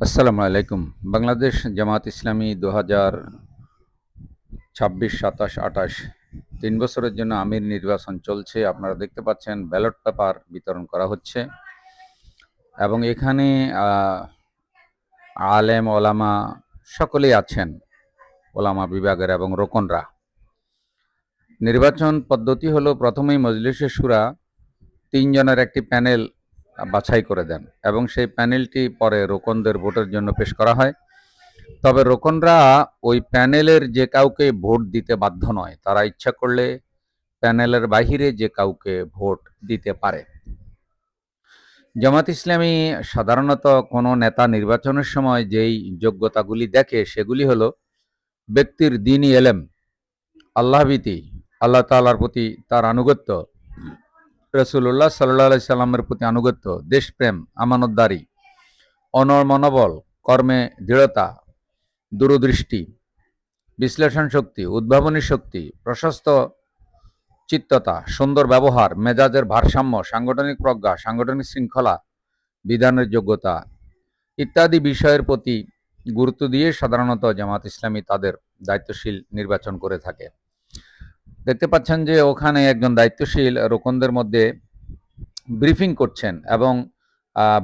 আসসালামু আলাইকুম। বাংলাদেশ জামাত ইসলামী ২০২৬, ২৭, ২৮ ৩ বছরের জন্য আমির নির্বাচন চলছে। আপনারা দেখতে পাচ্ছেন ব্যালট পেপার বিতরণ করা হচ্ছে এবং এখানে আলেম ওলামা সকলেই আছেন, ওলামা বিভাগের এবং রোকনরা। নির্বাচন পদ্ধতি হলো প্রথমেই মজলিসে শুরা ৩ জনের একটি প্যানেল বাছাই করে দেন এবং সেই প্যানেলটি পরে রোকনদের ভোটের জন্য পেশ করা হয়। তবে রোকনরা ওই প্যানেলের যে কাউকে ভোট দিতে বাধ্য নয়, তারা ইচ্ছা করলে প্যানেলের বাহিরে যে কাউকে ভোট দিতে পারে। জামাত ইসলামী সাধারণত কোনো নেতা নির্বাচনের সময় যেই যোগ্যতাগুলি দেখে সেগুলি হলো ব্যক্তির দ্বীনি এলেম, আল্লাহভীতি, আল্লাহ তাআলার প্রতি তার আনুগত্য, রাসূলুল্লাহ সাল্লাল্লাহু আলাইহি সাল্লামের প্রতি আনুগত্য, দেশপ্রেম, আমানতদারি, অনড় মনোবল, কর্মে দৃঢ়তা, দূরদৃষ্টি, বিশ্লেষণ শক্তি, উদ্ভাবনী শক্তি, প্রশস্ত চিত্ততা, সুন্দর ব্যবহার, মেজাজের ভারসাম্য, সাংগঠনিক প্রজ্ঞা, সাংগঠনিক শৃঙ্খলা, বিধানের যোগ্যতা ইত্যাদি বিষয়ের প্রতি গুরুত্ব দিয়ে সাধারণত জামাত ইসলামী তাদের দায়িত্বশীল নির্বাচন করে থাকে। দেখতে পাচ্ছেন যে ওখানে একজন দায়িত্বশীল রোকনদের মধ্যে ব্রিফিং করছেন এবং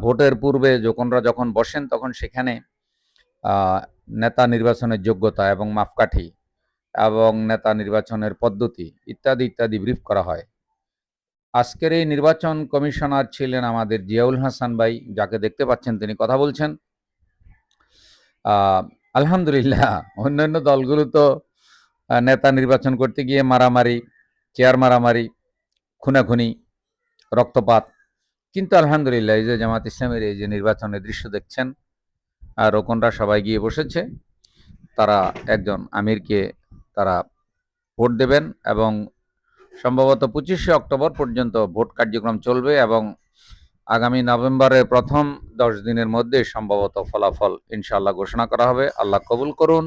ভোটের পূর্বে রোকনরা যখন বসেন তখন সেখানে নেতা নির্বাচনের যোগ্যতা এবং মাপকাঠি এবং নেতা নির্বাচনের পদ্ধতি ইত্যাদি ইত্যাদি ব্রিফ করা হয়। আজকের এই নির্বাচন কমিশনার ছিলেন আমাদের জিয়াউল হাসান ভাই, যাকে দেখতে পাচ্ছেন তিনি কথা বলছেন। আলহামদুলিল্লাহ, অন্যান্য দলগুলো তো নেতা নির্বাচন করতে গিয়ে মারামারি, চেয়ার মারামারি, খুনাখুনি, রক্তপাত, কিন্তু আলহামদুলিল্লাহ এই যে জামাত ইসলামের এই যে নির্বাচনের দৃশ্য দেখছেন, রোকনরা সবাই গিয়ে বসেছে। তারা একজন আমিরকে তারা ভোট দেবেন এবং সম্ভবত 25শে অক্টোবর পর্যন্ত ভোট কার্যক্রম চলবে এবং আগামী নভেম্বরের প্রথম 10 দিনের মধ্যে সম্ভবত ফলাফল ইনশাআল্লাহ ঘোষণা করা হবে। আল্লাহ কবুল করুন।